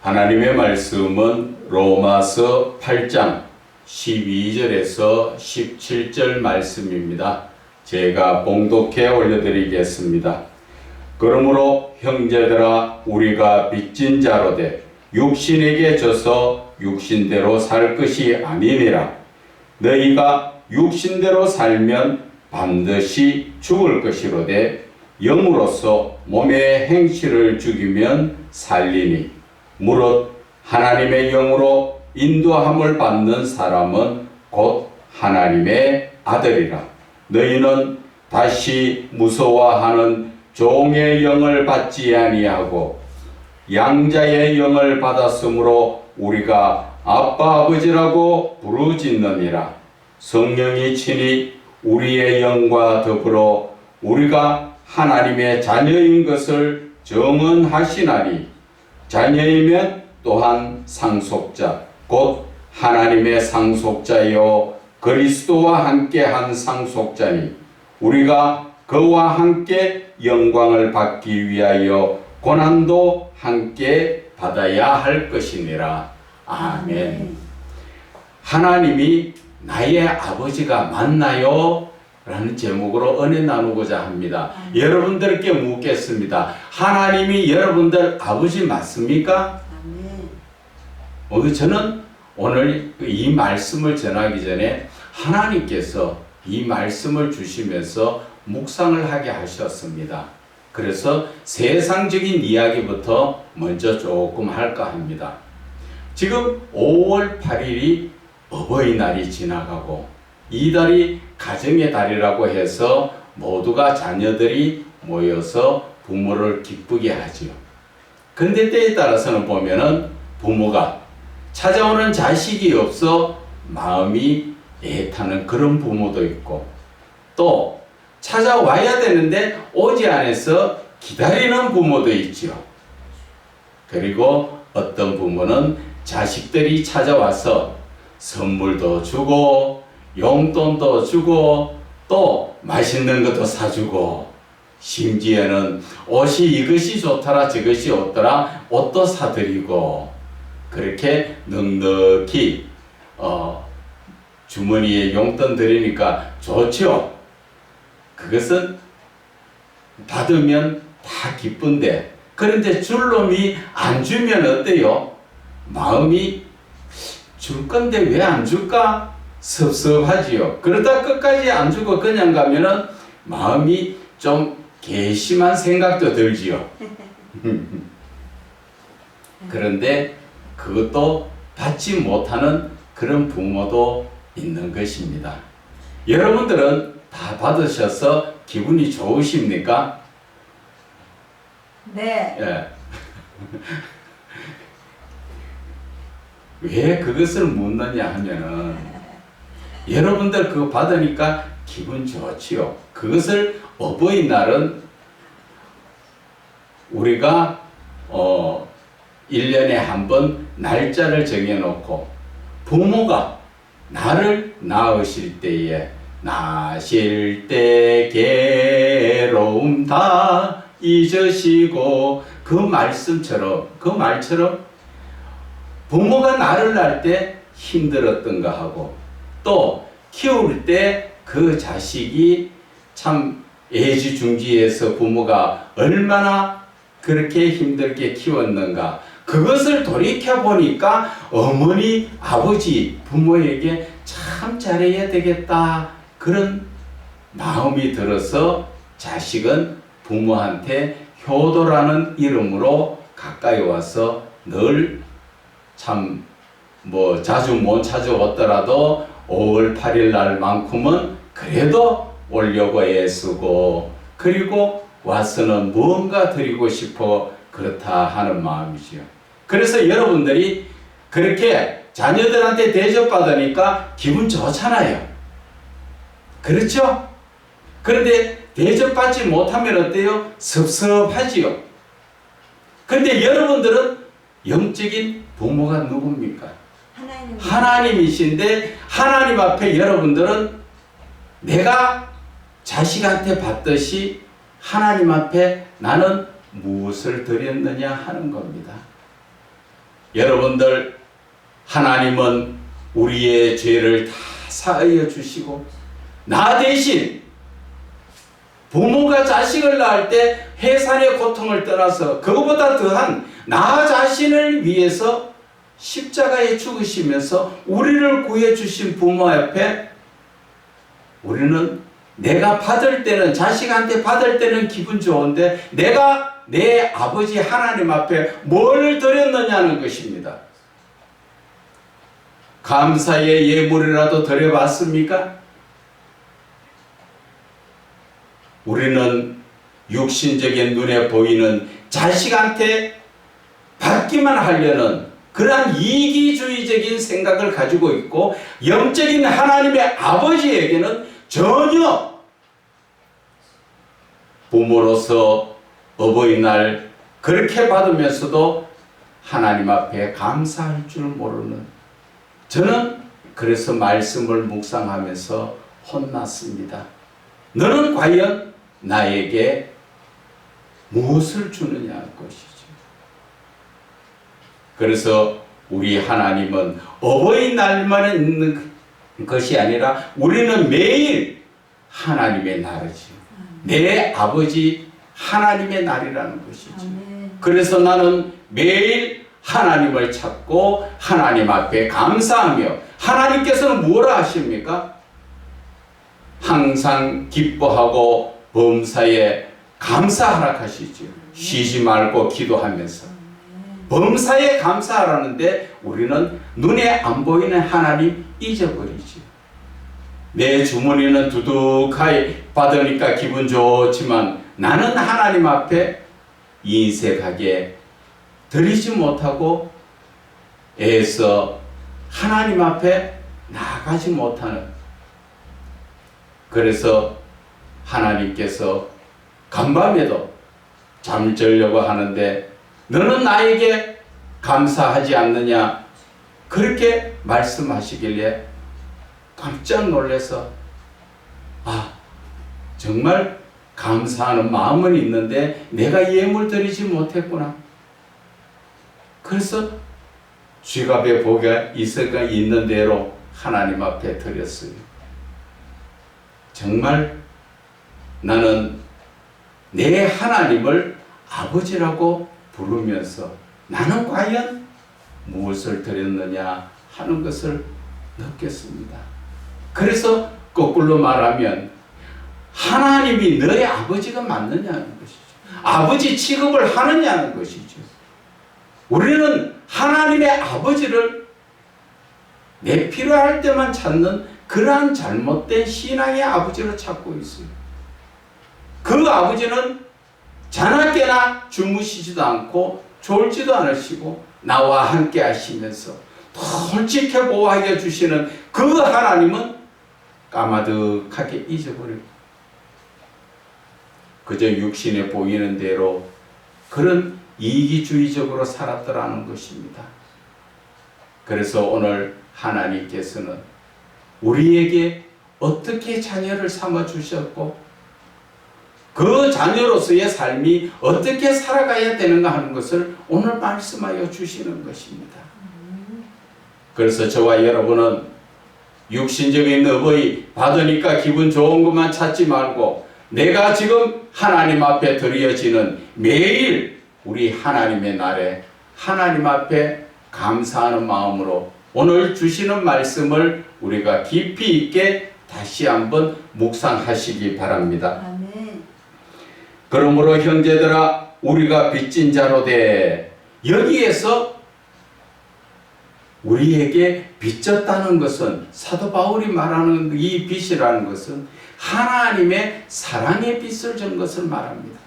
하나님의 말씀은 로마서 8장 12절에서 17절 말씀입니다. 제가 봉독해 올려드리겠습니다. 그러므로 형제들아 우리가 빚진 자로되 육신에게 져서 육신대로 살 것이 아니니라. 너희가 육신대로 살면 반드시 죽을 것이로되 영으로서 몸의 행실을 죽이면 살리니 무릇 하나님의 영으로 인도함을 받는 사람은 곧 하나님의 아들이라. 너희는 다시 무서워하는 종의 영을 받지 아니하고 양자의 영을 받았으므로 우리가 아빠 아버지라고 부르짖느니라. 성령이 친히 우리의 영과 더불어 우리가 하나님의 자녀인 것을 증언하시나니 자녀이면 또한 상속자 곧 하나님의 상속자요 그리스도와 함께한 상속자니 우리가 그와 함께 영광을 받기 위하여 고난도 함께 받아야 할 것이니라. 아멘. 하나님이 나의 아버지가 맞나요? 라는 제목으로 은혜 나누고자 합니다. 여러분들께 묻겠습니다. 하나님이 여러분들 아버지 맞습니까? 저는 오늘 이 말씀을 전하기 전에 하나님께서 이 말씀을 주시면서 묵상을 하게 하셨습니다. 그래서 세상적인 이야기부터 먼저 조금 할까 합니다. 지금 5월 8일이 어버이날이 지나가고 이달이 가정의 달이라고 해서 모두가 자녀들이 모여서 부모를 기쁘게 하지요. 근데 때에 따라서는 보면은 부모가 찾아오는 자식이 없어 마음이 애타는 그런 부모도 있고 또 찾아와야 되는데 오지 않아서 기다리는 부모도 있지요. 그리고 어떤 부모는 자식들이 찾아와서 선물도 주고 용돈도 주고 또 맛있는 것도 사주고 심지어는 옷이 이것이 좋더라 저것이 없더라 옷도 사드리고 그렇게 넉넉히 주머니에 용돈 드리니까 좋죠. 그것은 받으면 다 기쁜데 그런데 줄 놈이 안 주면 어때요? 마음이 줄 건데 왜 안 줄까? 섭섭하지요. 그러다 끝까지 안 주고 그냥 가면은 마음이 좀 괘씸한 생각도 들지요. 그런데 그것도 받지 못하는 그런 부모도 있는 것입니다. 여러분들은 다 받으셔서 기분이 좋으십니까? 네. 예. 왜 그것을 묻느냐 하면은 여러분들 그거 받으니까 기분 좋지요. 그것을 어버이날은 우리가 1년에 한 번 날짜를 정해놓고 부모가 나를 낳으실 때에 나실 때 괴로움 다 잊으시고 그 말씀처럼 그 말처럼 부모가 나를 낳을 때 힘들었던가 하고 또 키울 때 그 자식이 참 애지중지해서 부모가 얼마나 그렇게 힘들게 키웠는가 그것을 돌이켜보니까 어머니 아버지 부모에게 참 잘해야 되겠다 그런 마음이 들어서 자식은 부모한테 효도라는 이름으로 가까이 와서 늘 참 뭐 자주 못 찾아왔더라도 5월 8일 날만큼은 그래도 오려고 애쓰고 그리고 와서는 뭔가 드리고 싶어 그렇다 하는 마음이지요. 그래서 여러분들이 그렇게 자녀들한테 대접받으니까 기분 좋잖아요. 그렇죠? 그런데 대접받지 못하면 어때요? 섭섭하지요. 그런데 여러분들은 영적인 부모가 누굽니까? 하나님이신데 하나님 앞에 여러분들은 내가 자식한테 받듯이 하나님 앞에 나는 무엇을 드렸느냐 하는 겁니다. 여러분들, 하나님은 우리의 죄를 다 사하여 주시고, 나 대신 부모가 자식을 낳을 때 해산의 고통을 떠나서 그것보다 더한 나 자신을 위해서 십자가에 죽으시면서 우리를 구해주신 부모 앞에 우리는 내가 받을 때는, 자식한테 받을 때는 기분 좋은데 내가 내 아버지 하나님 앞에 뭘 드렸느냐는 것입니다. 감사의 예물이라도 드려봤습니까? 우리는 육신적인 눈에 보이는 자식한테 받기만 하려는 그러한 이기주의적인 생각을 가지고 있고, 영적인 하나님의 아버지에게는 전혀 부모로서 어버이날 그렇게 받으면서도 하나님 앞에 감사할 줄 모르는, 저는 그래서 말씀을 묵상하면서 혼났습니다. 너는 과연 나에게 무엇을 주느냐 것이죠. 그래서 우리 하나님은 어버이날만 있는 것이 아니라 우리는 매일 하나님의 날이지. 내 아버지 하나님의 날이라는 것이죠. 그래서 나는 매일 하나님을 찾고 하나님 앞에 감사하며, 하나님께서는 뭐라 하십니까? 항상 기뻐하고 범사에 감사하라 하시죠. 쉬지 말고 기도하면서 범사에 감사하라는데 우리는 눈에 안 보이는 하나님 잊어버리죠. 내 주머니는 두둑하게 받으니까 기분 좋지만 나는 하나님 앞에 인색하게 드리지 못하고 애써 하나님 앞에 나가지 못하는, 그래서 하나님께서 간밤에도 잠을 자려고 하는데 너는 나에게 감사하지 않느냐, 그렇게 말씀하시길래 깜짝 놀라서, 정말 감사하는 마음은 있는데 내가 예물 드리지 못했구나. 그래서 지갑에 보가 있을까 있는 대로 하나님 앞에 드렸어요. 정말 나는 내 하나님을 아버지라고 부르면서 나는 과연 무엇을 드렸느냐 하는 것을 느꼈습니다. 그래서 거꾸로 말하면 하나님이 너의 아버지가 맞느냐는 것이죠. 아버지 취급을 하느냐는 것이죠. 우리는 하나님의 아버지를 내 필요할 때만 찾는 그러한 잘못된 신앙의 아버지로 찾고 있어요. 그 아버지는 자나깨나 주무시지도 않고 졸지도 않으시고 나와 함께 하시면서 솔직히 보호하여 주시는 그 하나님은 까마득하게 잊어버리고 그저 육신에 보이는 대로 그런 이기주의적으로 살았더라는 것입니다. 그래서 오늘 하나님께서는 우리에게 어떻게 자녀를 삼아 주셨고 그 자녀로서의 삶이 어떻게 살아가야 되는가 하는 것을 오늘 말씀하여 주시는 것입니다. 그래서 저와 여러분은 육신적인 어버이 받으니까 기분 좋은 것만 찾지 말고 내가 지금 하나님 앞에 드려지는 매일 우리 하나님의 날에 하나님 앞에 감사하는 마음으로 오늘 주시는 말씀을 우리가 깊이 있게 다시 한번 묵상하시기 바랍니다. 아멘. 그러므로 형제들아 우리가 빚진 자로 돼, 여기에서 우리에게 빚졌다는 것은 사도 바울이 말하는 이 빚이라는 것은 하나님의 사랑의 빚을 진 것을 말합니다.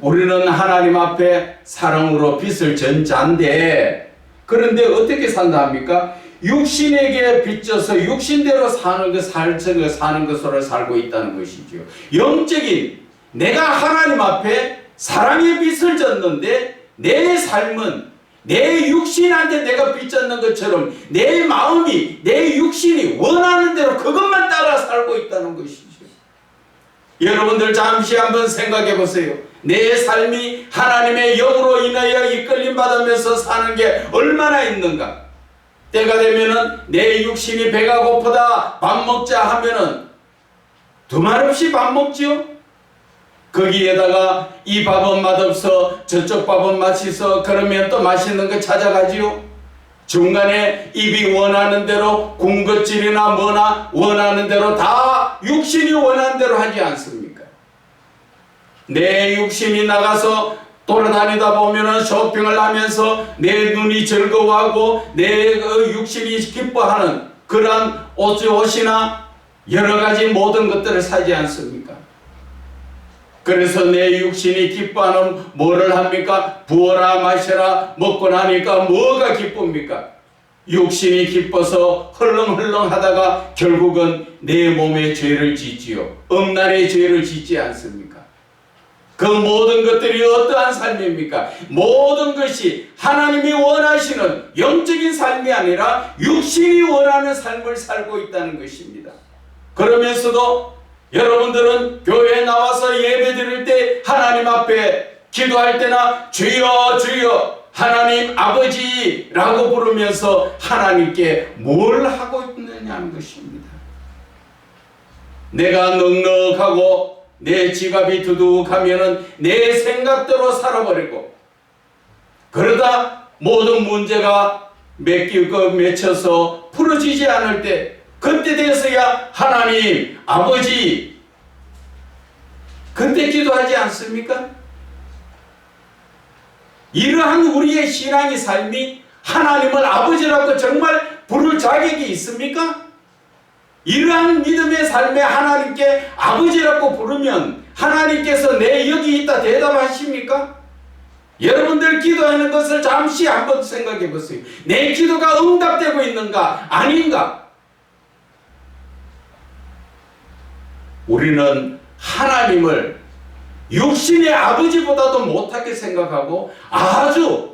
우리는 하나님 앞에 사랑으로 빚을 진 자인데, 그런데 어떻게 산다 합니까? 육신에게 빚져서 육신대로 사는 것으로 살고 있다는 것이죠. 영적인 내가 하나님 앞에 사랑의 빚을 졌는데 내 삶은 내 육신한테 내가 빚졌는 것처럼 내 마음이, 내 육신이 원하는 대로 그것만 따라 살고 있다는 것이죠. 여러분들 잠시 한번 생각해 보세요. 내 삶이 하나님의 영으로 인하여 이끌림 받으면서 사는 게 얼마나 있는가. 때가 되면은 내 육신이 배가 고프다 밥 먹자 하면은 두말 없이 밥 먹지요. 거기에다가 이 밥은 맛없어 저쪽 밥은 맛있어 그러면 또 맛있는 거 찾아가지요. 중간에 입이 원하는 대로 군것질이나 뭐나 원하는 대로 다 육신이 원하는 대로 하지 않습니까? 내 육신이 나가서 돌아다니다 보면은 쇼핑을 하면서 내 눈이 즐거워하고 내 육신이 기뻐하는 그러한 옷이나 여러 가지 모든 것들을 사지 않습니까? 그래서 내 육신이 기뻐하는 뭐를 합니까? 부어라 마셔라 먹고 나니까 뭐가 기쁩니까? 육신이 기뻐서 헐렁헐렁 하다가 결국은 내 몸에 죄를 짓지요. 음란의 죄를 짓지 않습니까? 그 모든 것들이 어떠한 삶입니까? 모든 것이 하나님이 원하시는 영적인 삶이 아니라 육신이 원하는 삶을 살고 있다는 것입니다. 그러면서도 여러분들은 교회에 나와서 예배 드릴 때 하나님 앞에 기도할 때나 주여 주여 하나님 아버지라고 부르면서 하나님께 뭘 하고 있느냐는 것입니다. 내가 넉넉하고 내 지갑이 두둑하면은 내 생각대로 살아버리고 그러다 모든 문제가 맺혀서 풀어지지 않을 때 그때 돼서야 하나님 아버지 그때 기도하지 않습니까? 이러한 우리의 신앙의 삶이 하나님을 아버지라고 정말 부를 자격이 있습니까? 이러한 믿음의 삶에 하나님께 아버지라고 부르면 하나님께서 내 여기 있다 대답하십니까? 여러분들 기도하는 것을 잠시 한번 생각해 보세요. 내 기도가 응답되고 있는가 아닌가? 우리는 하나님을 육신의 아버지보다도 못하게 생각하고 아주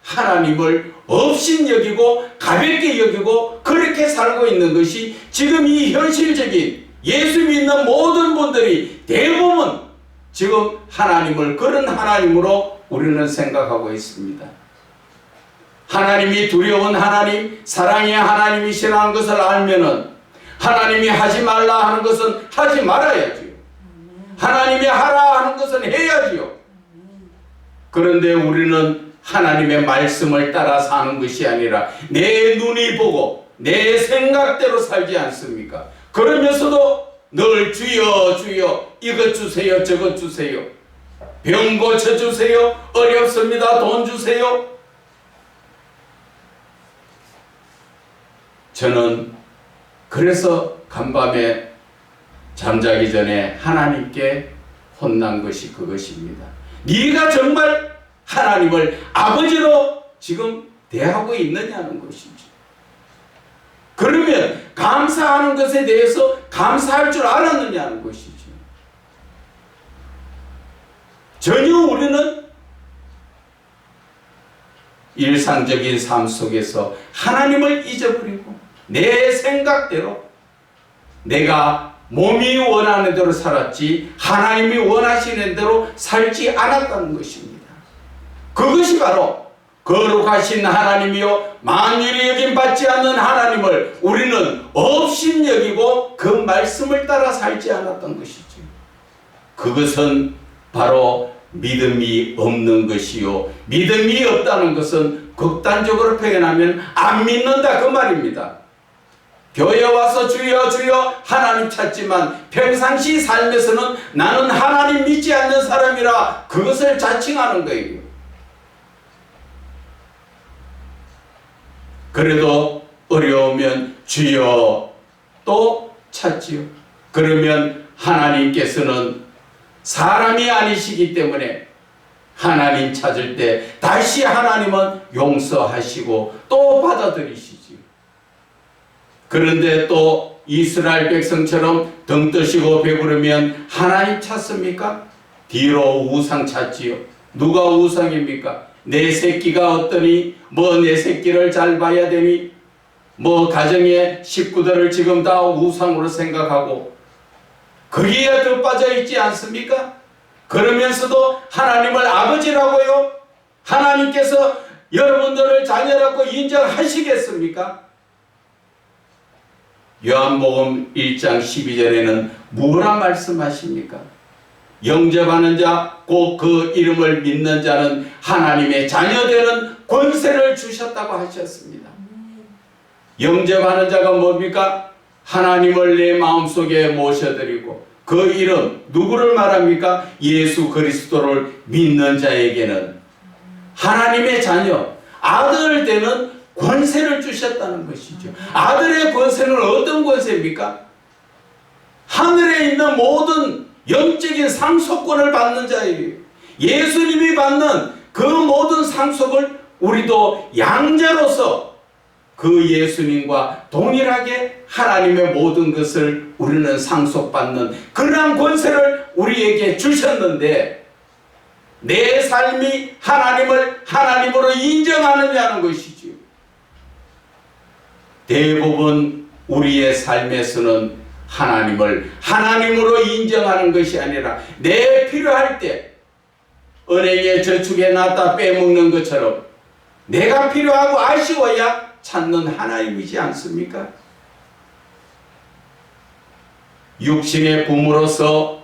하나님을 업신여기고 가볍게 여기고 그렇게 살고 있는 것이 지금 이 현실적인 예수 믿는 모든 분들이 대부분 지금 하나님을 그런 하나님으로 우리는 생각하고 있습니다. 하나님이 두려운 하나님, 사랑의 하나님이시라는 것을 알면은 하나님이 하지 말라 하는 것은 하지 말아야지요. 하나님이 하라 하는 것은 해야지요. 그런데 우리는 하나님의 말씀을 따라 사는 것이 아니라 내 눈이 보고 내 생각대로 살지 않습니까? 그러면서도 늘 주여 주여 이것 주세요 저것 주세요 병 고쳐주세요 어렵습니다 돈 주세요. 저는 그래서 간밤에 잠자기 전에 하나님께 혼난 것이 그것입니다. 네가 정말 하나님을 아버지로 지금 대하고 있느냐는 것이죠. 그러면 감사하는 것에 대해서 감사할 줄 알았느냐는 것이죠. 전혀 우리는 일상적인 삶 속에서 하나님을 잊어버리고 내 생각대로 내가 몸이 원하는 대로 살았지 하나님이 원하시는 대로 살지 않았다는 것입니다. 그것이 바로 거룩하신 하나님이요 만유의 여김 받지 않는 하나님을 우리는 없인 여기고 그 말씀을 따라 살지 않았던 것이죠. 그것은 바로 믿음이 없는 것이요 믿음이 없다는 것은 극단적으로 표현하면 안 믿는다 그 말입니다. 교회 와서 주여 주여 하나님 찾지만 평상시 삶에서는 나는 하나님 믿지 않는 사람이라 그것을 자칭하는 거예요. 그래도 어려우면 주여 또 찾지요. 그러면 하나님께서는 사람이 아니시기 때문에 하나님 찾을 때 다시 하나님은 용서하시고 또 받아들이시지요. 그런데 또 이스라엘 백성처럼 등 뜨시고 배부르면 하나님 찾습니까? 뒤로 우상 찾지요. 누가 우상입니까? 내 새끼가 어떠니? 뭐 내 새끼를 잘 봐야 되니? 뭐 가정의 식구들을 지금 다 우상으로 생각하고 거기에 더 빠져 있지 않습니까? 그러면서도 하나님을 아버지라고요? 하나님께서 여러분들을 자녀라고 인정하시겠습니까? 요한복음 1장 12절에는 뭐라 말씀하십니까? 영접하는 자, 곧 그 이름을 믿는 자는 하나님의 자녀되는 권세를 주셨다고 하셨습니다. 영접하는 자가 뭡니까? 하나님을 내 마음속에 모셔드리고 그 이름, 누구를 말합니까? 예수 그리스도를 믿는 자에게는 하나님의 자녀, 아들 되는 권세를 주셨다는 것이죠. 아들의 권세는 어떤 권세입니까? 하늘에 있는 모든 영적인 상속권을 받는 자예요. 예수님이 받는 그 모든 상속을 우리도 양자로서 그 예수님과 동일하게 하나님의 모든 것을 우리는 상속받는 그러한 권세를 우리에게 주셨는데 내 삶이 하나님을 하나님으로 인정하느냐는 것이지요. 대부분 우리의 삶에서는 하나님을 하나님으로 인정하는 것이 아니라 내 필요할 때 은행에 저축해 놨다 빼먹는 것처럼 내가 필요하고 아쉬워야 찾는 하나님이지 않습니까? 육신의 부모로서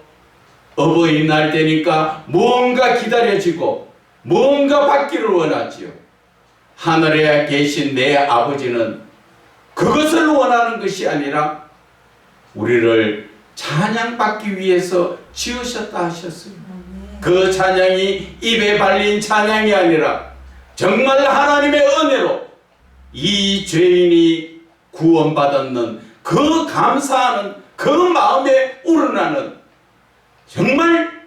어버이날 되니까 뭔가 기다려지고 뭔가 받기를 원하지요. 하늘에 계신 내 아버지는 그것을 원하는 것이 아니라 우리를 찬양받기 위해서 지으셨다 하셨어요. 그 찬양이 입에 발린 찬양이 아니라 정말 하나님의 은혜로 이 죄인이 구원받았는 그 감사하는 그 마음에 우러나는 정말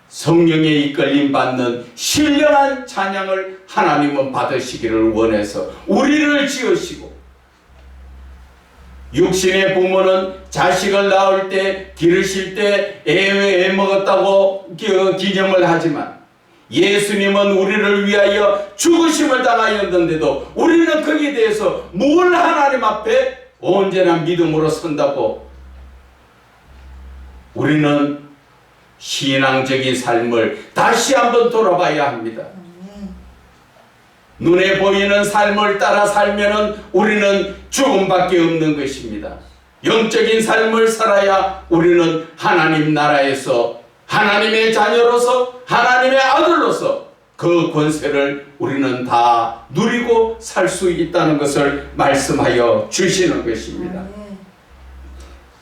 성령의 이끌림 받는 신령한 찬양을 하나님은 받으시기를 원해서 우리를 지으시고 육신의 부모는 자식을 낳을 때 기르실 때 애먹었다고 기념을 하지만 예수님은 우리를 위하여 죽으심을 당하였는데도 우리는 거기에 대해서 뭘 하나님 앞에 언제나 믿음으로 선다고 우리는 신앙적인 삶을 다시 한번 돌아봐야 합니다. 눈에 보이는 삶을 따라 살면은 우리는 죽음밖에 없는 것입니다. 영적인 삶을 살아야 우리는 하나님 나라에서 하나님의 자녀로서 하나님의 아들로서 그 권세를 우리는 다 누리고 살 수 있다는 것을 말씀하여 주시는 것입니다.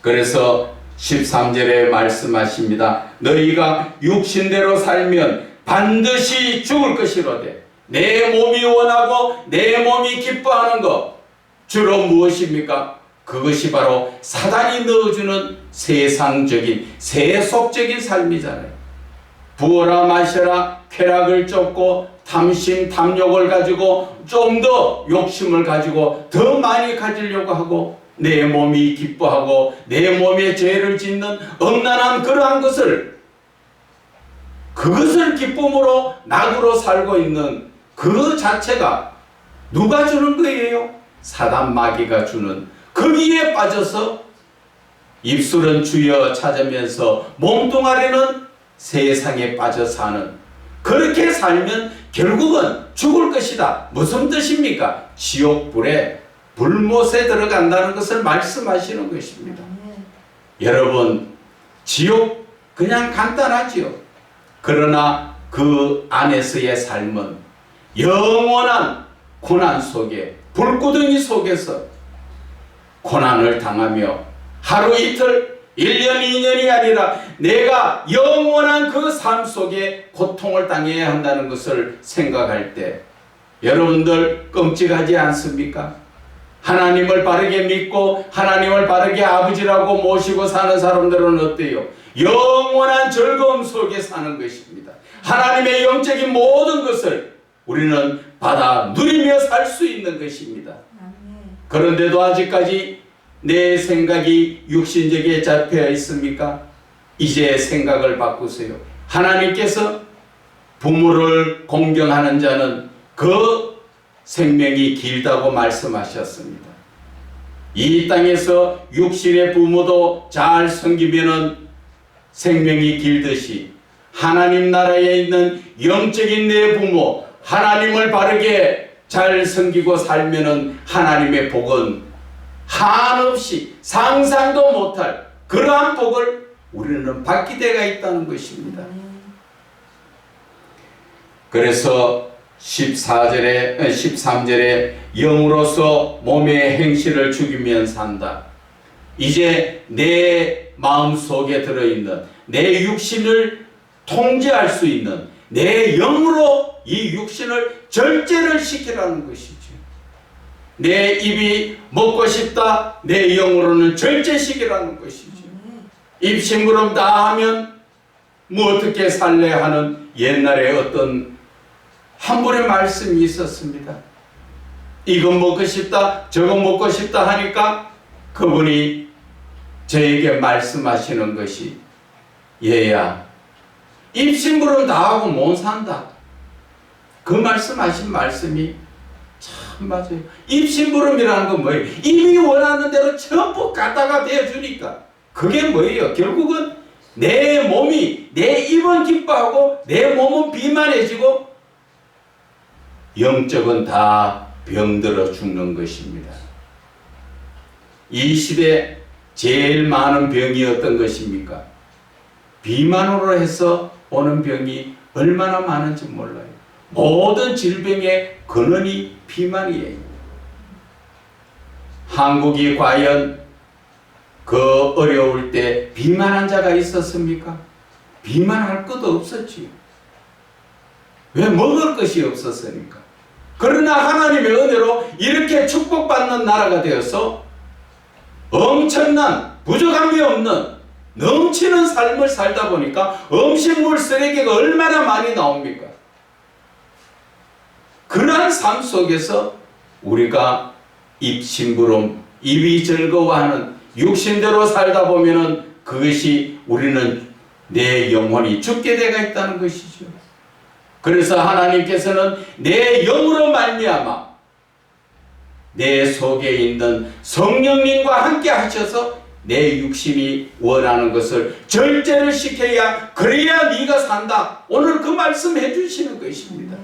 그래서 13절에 말씀하십니다. 너희가 육신대로 살면 반드시 죽을 것이로되 내 몸이 원하고 내 몸이 기뻐하는 것 주로 무엇입니까? 그것이 바로 사단이 넣어주는 세상적인 세속적인 삶이잖아요. 부어라 마셔라 쾌락을 쫓고 탐심 탐욕을 가지고 좀 더 욕심을 가지고 더 많이 가지려고 하고 내 몸이 기뻐하고 내 몸에 죄를 짓는 엄난한 그러한 것을 그것을 기쁨으로 낙으로 살고 있는 그 자체가 누가 주는 거예요? 사단 마귀가 주는 거기에 빠져서 입술은 주여 찾으면서 몸뚱아리는 세상에 빠져 사는 그렇게 살면 결국은 죽을 것이다. 무슨 뜻입니까? 지옥불에 불못에 들어간다는 것을 말씀하시는 것입니다. 여러분 지옥 그냥 간단하지요. 그러나 그 안에서의 삶은 영원한 고난 속에 불구덩이 속에서 고난을 당하며 하루 이틀 1년 2년이 아니라 내가 영원한 그 삶 속에 고통을 당해야 한다는 것을 생각할 때 여러분들 끔찍하지 않습니까? 하나님을 바르게 믿고 하나님을 바르게 아버지라고 모시고 사는 사람들은 어때요? 영원한 즐거움 속에 사는 것입니다. 하나님의 영적인 모든 것을 우리는 받아 누리며 살 수 있는 것입니다. 그런데도 아직까지 내 생각이 육신적에 잡혀 있습니까? 이제 생각을 바꾸세요. 하나님께서 부모를 공경하는 자는 그 생명이 길다고 말씀하셨습니다. 이 땅에서 육신의 부모도 잘 섬기면은 생명이 길듯이 하나님 나라에 있는 영적인 내 부모 하나님을 바르게 잘 섬기고 살면은 하나님의 복은 한없이 상상도 못할 그러한 복을 우리는 받게 되어 있다는 것입니다. 그래서 13절에 영으로서 몸의 행실을 죽이면 산다. 이제 내 마음속에 들어있는 내 육신을 통제할 수 있는 내 영으로 이 육신을 절제를 시키라는 것이죠. 내 입이 먹고 싶다, 내 영으로는 절제시키라는 것이죠. 입심부름 다 하면 뭐 어떻게 살래 하는 옛날에 어떤 한 분의 말씀이 있었습니다. 이건 먹고 싶다, 저건 먹고 싶다 하니까 그분이 저에게 말씀하시는 것이 얘야 입심부름 다 하고 못 산다. 그 말씀하신 말씀이 참 맞아요. 입심부름이라는 건 뭐예요? 입이 원하는 대로 전부 갖다가 대어주니까 그게 뭐예요? 결국은 내 몸이 내 입은 기뻐하고 내 몸은 비만해지고 영적은 다 병들어 죽는 것입니다. 이 시대 제일 많은 병이 어떤 것입니까? 비만으로 해서 오는 병이 얼마나 많은지 몰라요. 모든 질병의 근원이 비만이에요. 한국이 과연 그 어려울 때 비만한 자가 있었습니까? 비만할 것도 없었지요. 왜? 먹을 것이 없었으니까. 그러나 하나님의 은혜로 이렇게 축복받는 나라가 되어서 엄청난 부족함이 없는 넘치는 삶을 살다 보니까 음식물 쓰레기가 얼마나 많이 나옵니까? 그러한 삶 속에서 우리가 입심부름, 입이 즐거워하는 육신대로 살다 보면은 그것이 우리는 내 영혼이 죽게 되어 있다는 것이죠. 그래서 하나님께서는 내 영으로 말미암아 내 속에 있는 성령님과 함께 하셔서 내 육신이 원하는 것을 절제를 시켜야 그래야 네가 산다. 오늘 그 말씀 해주시는 것입니다.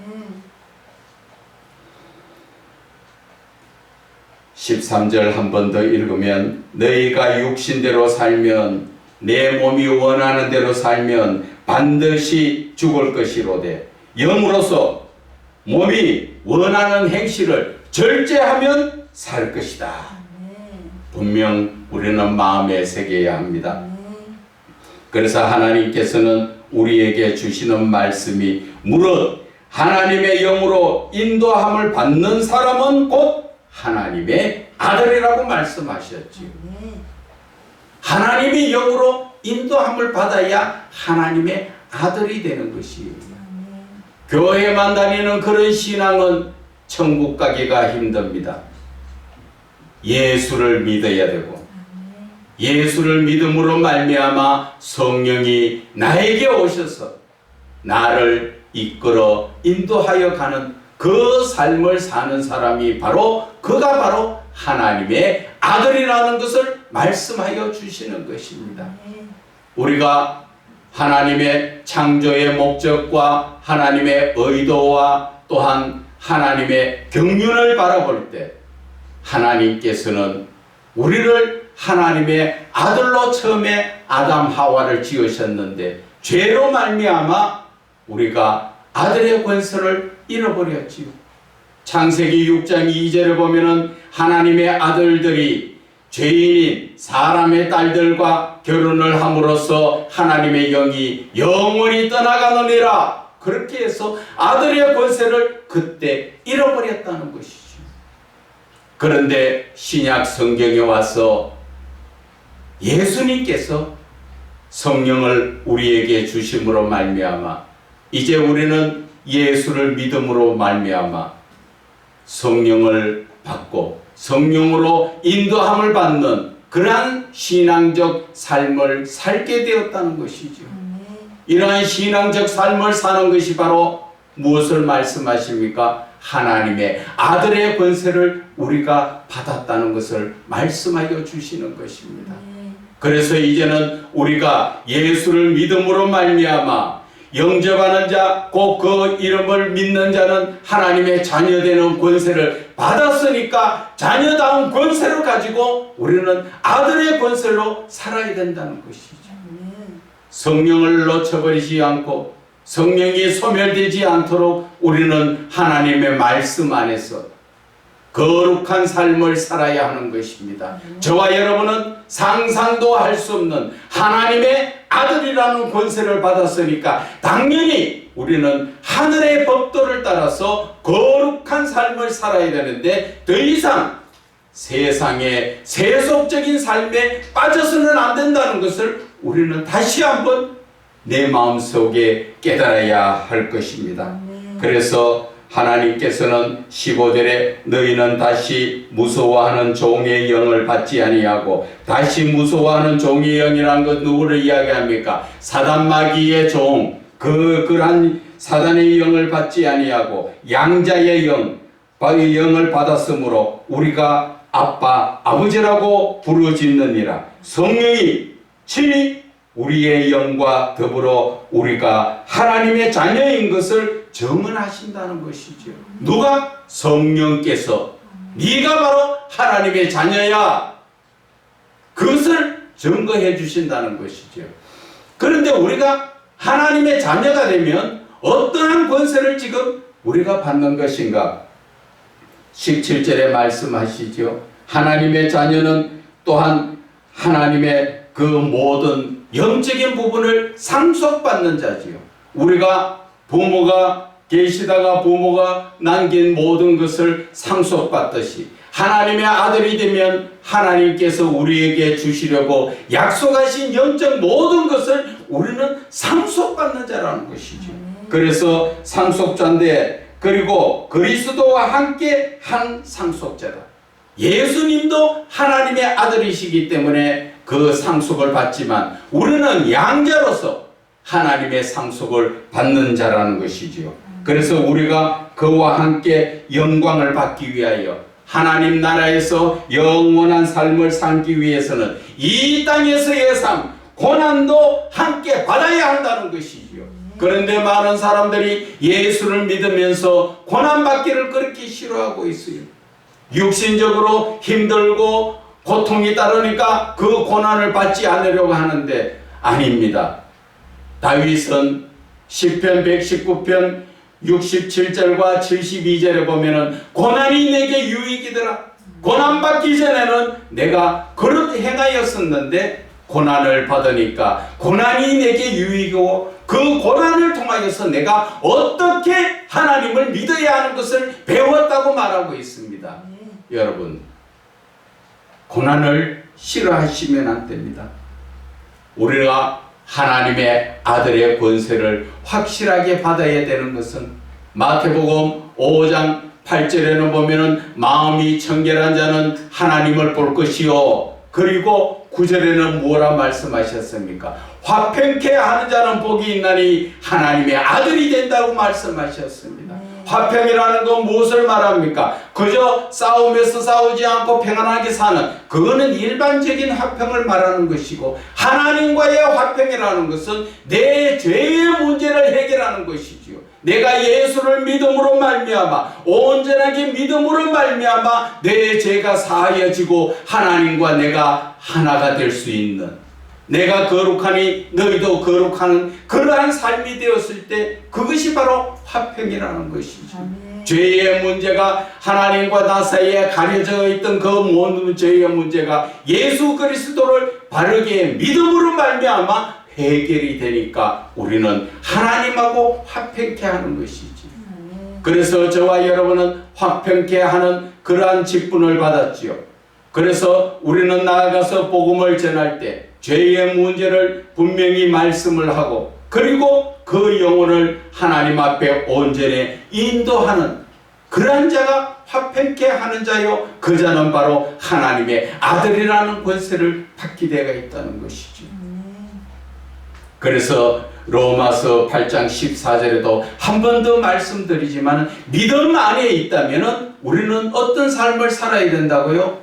13절 한 번 더 읽으면 너희가 육신대로 살면 내 몸이 원하는 대로 살면 반드시 죽을 것이로되 영으로서 몸이 원하는 행실을 절제하면 살 것이다. 분명 우리는 마음에 새겨야 합니다. 그래서 하나님께서는 우리에게 주시는 말씀이 무릇 하나님의 영으로 인도함을 받는 사람은 곧 하나님의 아들이라고 말씀하셨지요. 하나님의 영으로 인도함을 받아야 하나님의 아들이 되는 것이에요. 교회만 다니는 그런 신앙은 천국 가기가 힘듭니다. 예수를 믿어야 되고 예수를 믿음으로 말미암아 성령이 나에게 오셔서 나를 이끌어 인도하여 가는 그 삶을 사는 사람이 그가 바로 하나님의 아들이라는 것을 말씀하여 주시는 것입니다. 우리가 하나님의 창조의 목적과 하나님의 의도와 또한 하나님의 경륜을 바라볼 때 하나님께서는 우리를 하나님의 아들로 처음에 아담 하와를 지으셨는데 죄로 말미암아 우리가 아들의 권세를 잃어버렸지요. 창세기 6장 2절을 보면은 하나님의 아들들이 죄인인 사람의 딸들과 결혼을 함으로써 하나님의 영이 영원히 떠나가느니라. 그렇게 해서 아들의 권세를 그때 잃어버렸다는 것이죠. 그런데 신약 성경에 와서 예수님께서 성령을 우리에게 주심으로 말미암아 이제 우리는 예수를 믿음으로 말미암아 성령을 받고 성령으로 인도함을 받는 그러한 신앙적 삶을 살게 되었다는 것이죠. 이러한 신앙적 삶을 사는 것이 바로 무엇을 말씀하십니까? 하나님의 아들의 권세를 우리가 받았다는 것을 말씀하여 주시는 것입니다. 그래서 이제는 우리가 예수를 믿음으로 말미암아 영접하는 자, 곧 그 이름을 믿는 자는 하나님의 자녀되는 권세를 받았으니까 자녀다운 권세를 가지고 우리는 아들의 권세로 살아야 된다는 것이죠. 성령을 놓쳐버리지 않고 성령이 소멸되지 않도록 우리는 하나님의 말씀 안에서 거룩한 삶을 살아야 하는 것입니다. 저와 여러분은 상상도 할 수 없는 하나님의 아들이라는 권세를 받았으니까 당연히 우리는 하늘의 법도를 따라서 거룩한 삶을 살아야 되는데 더 이상 세상의 세속적인 삶에 빠져서는 안 된다는 것을 우리는 다시 한번 내 마음속에 깨달아야 할 것입니다. 그래서 하나님께서는 15절에 너희는 다시 무서워하는 종의 영을 받지 아니하고, 다시 무서워하는 종의 영이라는 것 누구를 이야기합니까? 사단 마귀의 종, 그러한 사단의 영을 받지 아니하고 양자의 영을 받았으므로 우리가 아빠 아버지라고 부르짖느니라. 성령이 친히 우리의 영과 더불어 우리가 하나님의 자녀인 것을 증언하신다는 것이죠. 누가? 성령께서 네가 바로 하나님의 자녀야, 그것을 증거해 주신다는 것이죠. 그런데 우리가 하나님의 자녀가 되면 어떠한 권세를 지금 우리가 받는 것인가? 17절에 말씀하시죠. 하나님의 자녀는 또한 하나님의 그 모든 영적인 부분을 상속받는 자지요. 우리가 부모가 계시다가 부모가 남긴 모든 것을 상속받듯이 하나님의 아들이 되면 하나님께서 우리에게 주시려고 약속하신 영적 모든 것을 우리는 상속받는 자라는 것이죠. 그래서 상속자인데, 그리고 그리스도와 함께 한 상속자다. 예수님도 하나님의 아들이시기 때문에 그 상속을 받지만 우리는 양자로서 하나님의 상속을 받는 자라는 것이지요. 그래서 우리가 그와 함께 영광을 받기 위하여 하나님 나라에서 영원한 삶을 살기 위해서는 이 땅에서의 삶, 고난도 함께 받아야 한다는 것이지요. 그런데 많은 사람들이 예수를 믿으면서 고난받기를 그렇게 싫어하고 있어요. 육신적으로 힘들고 고통이 따르니까 그 고난을 받지 않으려고 하는데 아닙니다. 다윗은 시편 119편 67절과 72절에 보면은 고난이 내게 유익이더라. 고난받기 전에는 내가 그릇 행하였었는데 고난을 받으니까 고난이 내게 유익이고 그 고난을 통하여서 내가 어떻게 하나님을 믿어야 하는 것을 배웠다고 말하고 있습니다. 여러분, 고난을 싫어하시면 안 됩니다. 우리가 하나님의 아들의 권세를 확실하게 받아야 되는 것은 마태복음 5장 8절에는 보면은 마음이 청결한 자는 하나님을 볼 것이요, 그리고 9절에는 뭐라 말씀하셨습니까? 화평케 하는 자는 복이 있나니 하나님의 아들이 된다고 말씀하셨습니다. 화평이라는 건 무엇을 말합니까? 그저 싸움에서 싸우지 않고 평안하게 사는, 그거는 일반적인 화평을 말하는 것이고, 하나님과의 화평이라는 것은 내 죄의 문제를 해결하는 것이지요. 내가 예수를 믿음으로 말미암아, 온전하게 믿음으로 말미암아 내 죄가 사하여지고 하나님과 내가 하나가 될 수 있는, 내가 거룩하니 너희도 거룩하는 그러한 삶이 되었을 때 그것이 바로 화평이라는 것이죠. 아멘. 죄의 문제가 하나님과 나 사이에 가려져 있던 그 모든 죄의 문제가 예수 그리스도를 바르게 믿음으로 말미암아 해결이 되니까 우리는 하나님하고 화평케 하는 것이지. 그래서 저와 여러분은 화평케 하는 그러한 직분을 받았지요. 그래서 우리는 나아가서 복음을 전할 때 죄의 문제를 분명히 말씀을 하고, 그리고 그 영혼을 하나님 앞에 온전히 인도하는 그러한 자가 화평케 하는 자요, 그 자는 바로 하나님의 아들이라는 권세를 받게 되어 있다는 것이죠. 그래서 로마서 8장 14절에도 한 번 더 말씀드리지만, 믿음 안에 있다면 우리는 어떤 삶을 살아야 된다고요?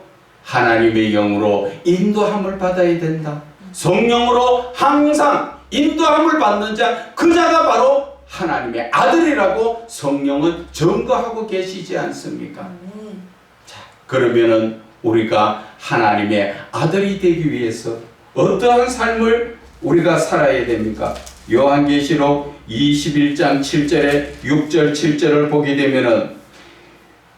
하나님의 영으로 인도함을 받아야 된다. 성령으로 항상 인도함을 받는 자, 그 자가 바로 하나님의 아들이라고 성령은 증거하고 계시지 않습니까? 자, 그러면은 우리가 하나님의 아들이 되기 위해서 어떠한 삶을 우리가 살아야 됩니까? 요한계시록 21장 7절에 6절 7절을 보게 되면은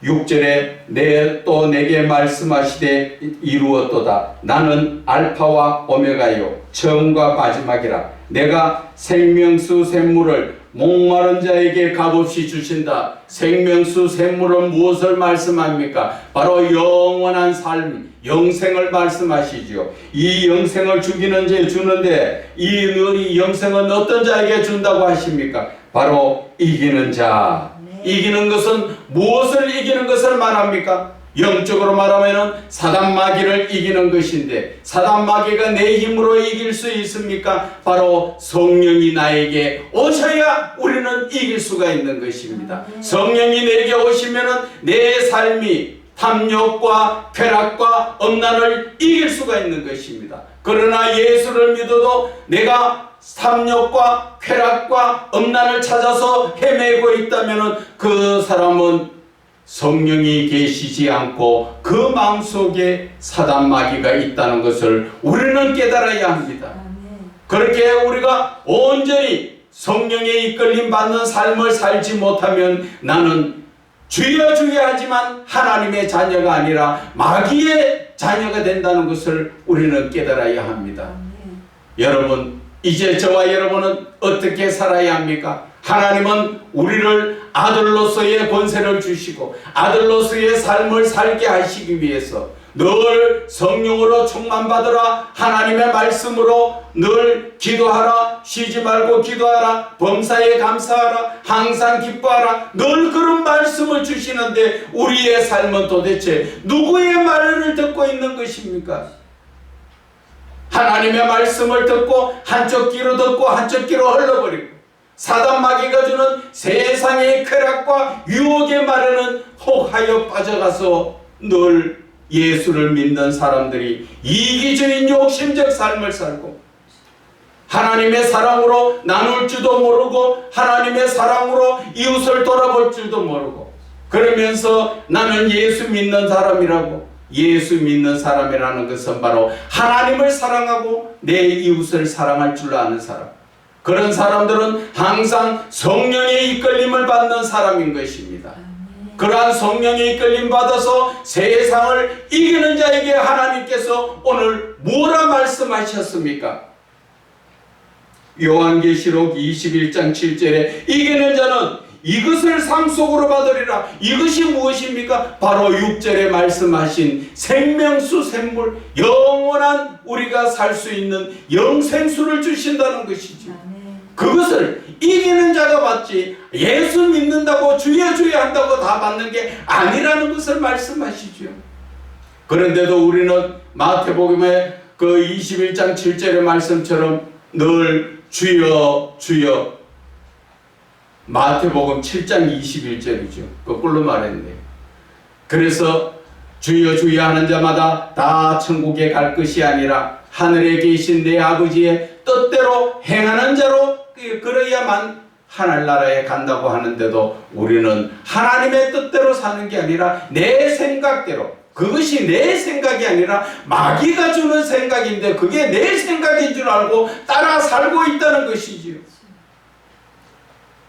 6절에 또 내게 말씀하시되 이루었도다. 나는 알파와 오메가요 처음과 마지막이라. 내가 생명수 샘물을 목마른 자에게 값없이 주신다. 생명수 샘물은 무엇을 말씀합니까? 바로 영원한 삶, 영생을 말씀하시죠. 이 영생을 주는데 이 영생은 어떤 자에게 준다고 하십니까? 바로 이기는 자. 이기는 것은 무엇을 이기는 것을 말합니까? 영적으로 말하면 사단 마귀를 이기는 것인데, 사단 마귀가 내 힘으로 이길 수 있습니까? 바로 성령이 나에게 오셔야 우리는 이길 수가 있는 것입니다. 성령이 내게 오시면 내 삶이 탐욕과 쾌락과 엄난을 이길 수가 있는 것입니다. 그러나 예수를 믿어도 내가 탐욕과 쾌락과 엄난을 찾아서 헤매고 있다면 그 사람은 성령이 계시지 않고 그 마음속에 사단 마귀가 있다는 것을 우리는 깨달아야 합니다. 그렇게 우리가 온전히 성령의 이끌림 받는 삶을 살지 못하면 나는 주여 주여 하지만 하나님의 자녀가 아니라 마귀의 자녀가 된다는 것을 우리는 깨달아야 합니다. 여러분, 이제 저와 여러분은 어떻게 살아야 합니까? 하나님은 우리를 아들로서의 권세를 주시고 아들로서의 삶을 살게 하시기 위해서 늘 성령으로 충만받으라, 하나님의 말씀으로 늘 기도하라, 쉬지 말고 기도하라, 범사에 감사하라, 항상 기뻐하라, 늘 그런 말씀을 주시는데 우리의 삶은 도대체 누구의 말을 듣고 있는 것입니까? 하나님의 말씀을 듣고 한쪽 귀로 듣고 한쪽 귀로 흘러버리고 사단 마귀가 주는 세상의 쾌락과 유혹의 말에는 혹하여 빠져가서 늘 예수를 믿는 사람들이 이기주의 욕심적 삶을 살고 하나님의 사랑으로 나눌 줄도 모르고 하나님의 사랑으로 이웃을 돌아볼 줄도 모르고 그러면서 나는 예수 믿는 사람이라고. 예수 믿는 사람이라는 것은 바로 하나님을 사랑하고 내 이웃을 사랑할 줄 아는 사람. 그런 사람들은 항상 성령의 이끌림을 받는 사람인 것입니다. 그러한 성령의 이끌림 받아서 세상을 이기는 자에게 하나님께서 오늘 뭐라 말씀하셨습니까? 요한계시록 21장 7절에 이기는 자는 이것을 상속으로 받으리라. 이것이 무엇입니까? 바로 6절에 말씀하신 생명수 샘물, 영원한 우리가 살 수 있는 영생수를 주신다는 것이죠. 그것을 이기는 자가 받지 예수 믿는다고 주여 주여 한다고 다 받는 게 아니라는 것을 말씀하시죠. 그런데도 우리는 마태복음의 그 21장 7절의 말씀처럼 늘 주여 주여, 마태복음 7장 21절이죠. 거꾸로 말했네요. 그래서 주여 주여 하는 자마다 다 천국에 갈 것이 아니라 하늘에 계신 내 아버지의 뜻대로 행하는 자로 그러야만 하늘나라에 간다고 하는데도 우리는 하나님의 뜻대로 사는 게 아니라 내 생각대로, 그것이 내 생각이 아니라 마귀가 주는 생각인데 그게 내 생각인 줄 알고 따라 살고 있다는 것이지요.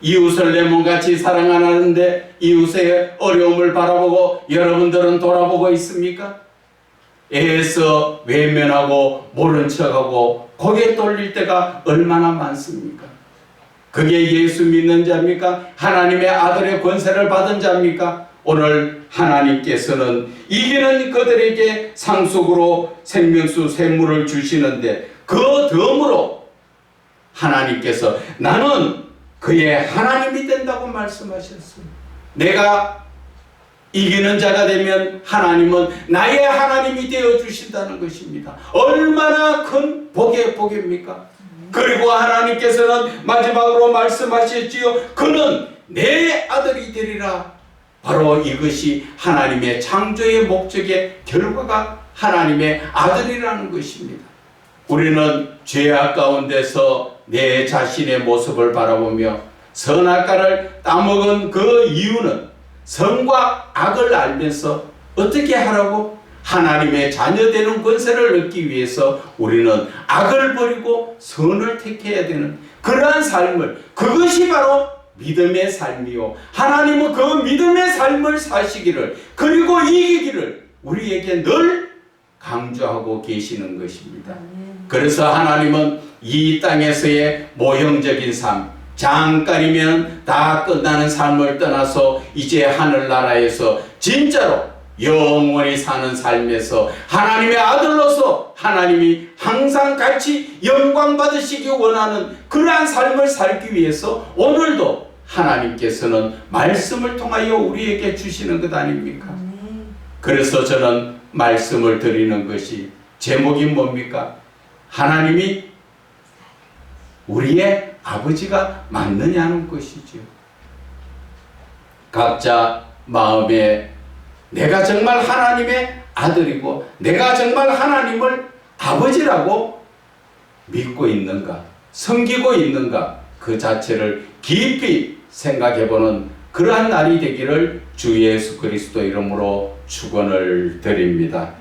이웃을 내 몸같이 사랑 안 하는데 이웃의 어려움을 바라보고 여러분들은 돌아보고 있습니까? 애써 외면하고 모른 척하고 고개 돌릴 때가 얼마나 많습니까? 그게 예수 믿는 자입니까? 하나님의 아들의 권세를 받은 자입니까? 오늘 하나님께서는 이기는 그들에게 상속으로 생명수 샘물을 주시는데 그 덤으로 하나님께서 나는 그의 하나님이 된다고 말씀하셨습니다. 내가 이기는 자가 되면 하나님은 나의 하나님이 되어 주신다는 것입니다. 얼마나 큰 복의 복입니까? 그리고 하나님께서는 마지막으로 말씀하셨지요. 그는 내 아들이 되리라. 바로 이것이 하나님의 창조의 목적의 결과가 하나님의 아들이라는 것입니다. 우리는 죄악 가운데서 내 자신의 모습을 바라보며 선악과를 따먹은 그 이유는 선과 악을 알면서 어떻게 하라고? 하나님의 자녀되는 권세를 얻기 위해서 우리는 악을 버리고 선을 택해야 되는 그러한 삶을, 그것이 바로 믿음의 삶이요, 하나님은 그 믿음의 삶을 사시기를, 그리고 이기기를 우리에게 늘 강조하고 계시는 것입니다. 그래서 하나님은 이 땅에서의 모형적인 삶, 잠깐이면 다 끝나는 삶을 떠나서 이제 하늘나라에서 진짜로 영원히 사는 삶에서 하나님의 아들로서 하나님이 항상 같이 영광 받으시기 원하는 그러한 삶을 살기 위해서 오늘도 하나님께서는 말씀을 통하여 우리에게 주시는 것 아닙니까? 그래서 저는 말씀을 드리는 것이 제목이 뭡니까? 하나님이 우리의 아버지가 맞느냐는 것이죠. 각자 마음에 내가 정말 하나님의 아들이고 내가 정말 하나님을 아버지라고 믿고 있는가, 섬기고 있는가, 그 자체를 깊이 생각해보는 그러한 날이 되기를 주 예수 그리스도 이름으로 축원을 드립니다.